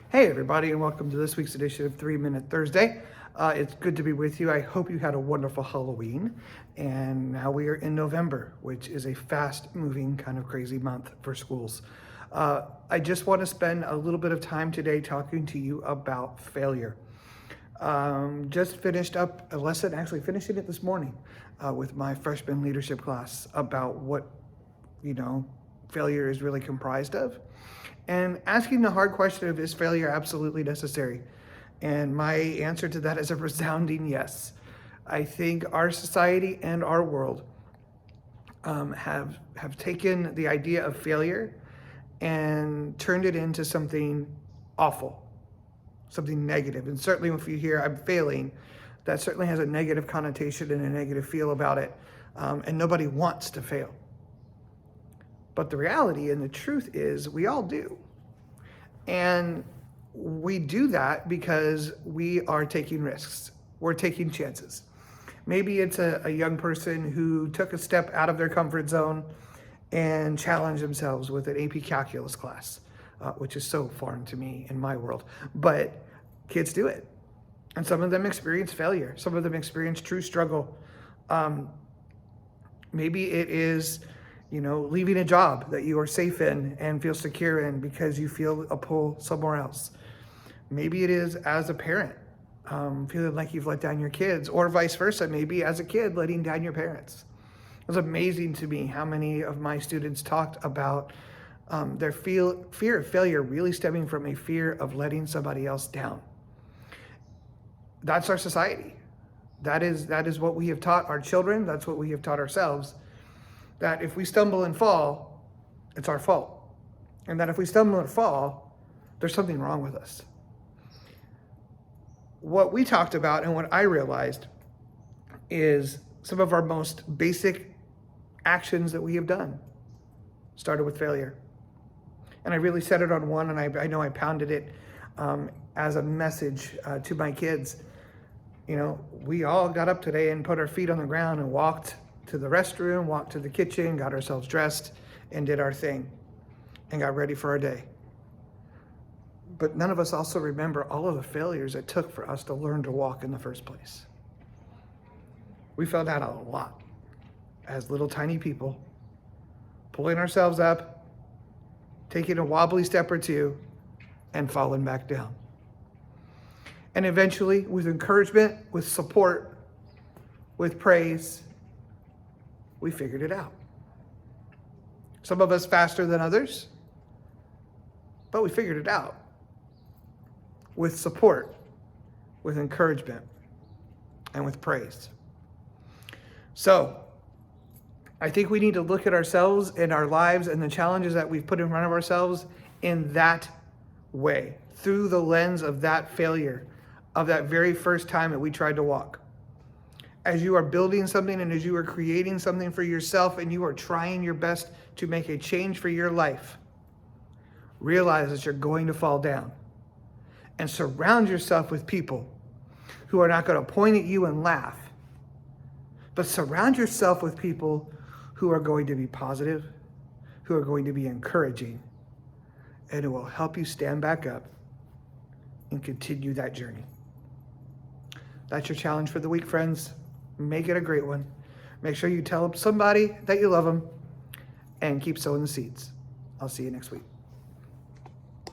Hey everybody, and welcome to this week's edition of 3 Minute Thursday. It's good to be with you. I hope you had a wonderful Halloween. And now we are in November, which is a fast-moving, kind of crazy month for schools. I just want to spend a little bit of time today talking to you about failure. Just finished up a lesson, actually finishing it this morning with my freshman leadership class about what, failure is really comprised of. And asking the hard question of, is failure absolutely necessary? And my answer to that is a resounding yes. I think our society and our world have taken the idea of failure and turned it into something awful, something negative. And certainly if you hear I'm failing, that certainly has a negative connotation and a negative feel about it. And nobody wants to fail. But the reality and the truth is we all do. And we do that because we are taking risks. We're taking chances. Maybe it's a young person who took a step out of their comfort zone and challenged themselves with an AP calculus class, which is so foreign to me in my world. But kids do it. And some of them experience failure. Some of them experience true struggle. Maybe it is leaving a job that you are safe in and feel secure in because you feel a pull somewhere else. Maybe it is as a parent, feeling like you've let down your kids, or vice versa, maybe as a kid letting down your parents. It was amazing to me how many of my students talked about their fear of failure really stemming from a fear of letting somebody else down. That's our society. That is what we have taught our children. That's what we have taught ourselves. That if we stumble and fall, it's our fault. And that if we stumble and fall, there's something wrong with us. What we talked about and what I realized is some of our most basic actions that we have done started with failure. And I really set it on one, and I know I pounded it as a message to my kids. We all got up today and put our feet on the ground and walked to the restroom, walked to the kitchen, got ourselves dressed, and did our thing, and got ready for our day. But none of us also remember all of the failures it took for us to learn to walk in the first place. We fell down a lot as little tiny people, pulling ourselves up, taking a wobbly step or two, and falling back down. And eventually, with encouragement, with support, with praise, we figured it out. Some of us faster than others, but we figured it out with support, with encouragement, and with praise. So, I think we need to look at ourselves and our lives and the challenges that we've put in front of ourselves in that way, through the lens of that failure, of that very first time that we tried to walk. As you are building something and as you are creating something for yourself and you are trying your best to make a change for your life, realize that you're going to fall down. And surround yourself with people who are not going to point at you and laugh, but surround yourself with people who are going to be positive, who are going to be encouraging, and it will help you stand back up and continue that journey. That's your challenge for the week, friends. Make it a great one. Make sure you tell somebody that you love them and keep sowing the seeds. I'll see you next week.